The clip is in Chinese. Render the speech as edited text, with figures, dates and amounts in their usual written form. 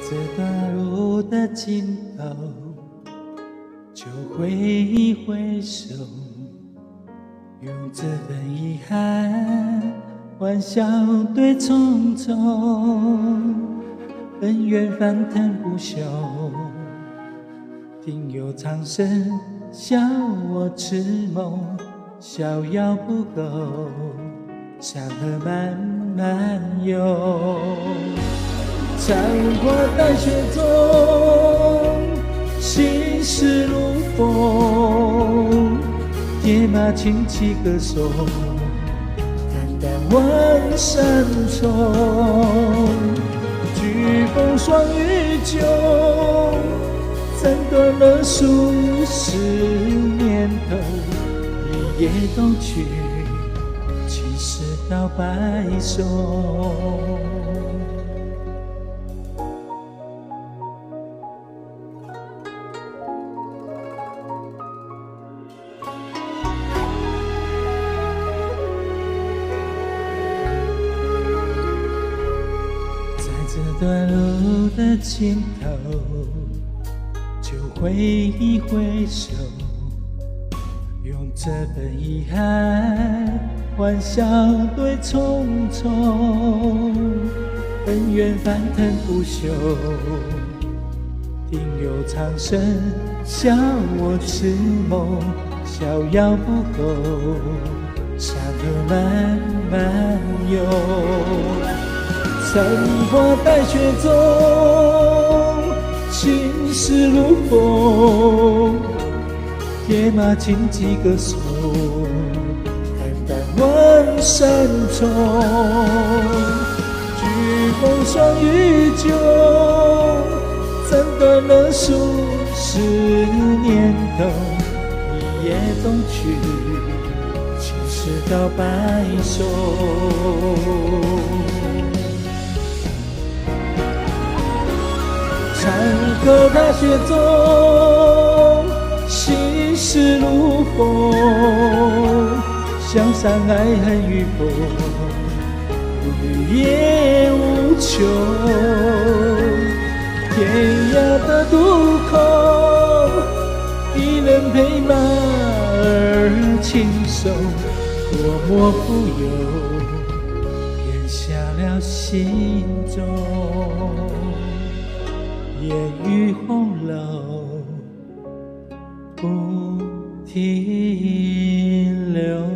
这段路的尽头，就挥一挥手，用这份遗憾欢笑对匆匆，恩怨翻腾不休，听有苍生笑我痴梦，逍遥不够，山河慢慢游。残花淡雪中，心事如风，铁马轻骑歌颂，淡淡万山重。飓风霜雨酒，斩断了数十年头，一夜东去，七十到白首。这段路的尽头，就挥一挥手，用这份遗憾欢笑对匆匆，恩怨翻腾不休，听有苍生笑我痴梦，逍遥不够，山河慢慢游。残花淡雪中，心事如风，铁马轻骑歌颂，淡淡万山重。飓风霜雨酒，斩断了数十年头，一夜东去，七十到白首。残荷大雪中，心事如风，向山爱恨与否，绿野无穷。天涯的渡口，一人陪马儿轻松，落寞浮游，咽下了心中。烟雨红楼不停留。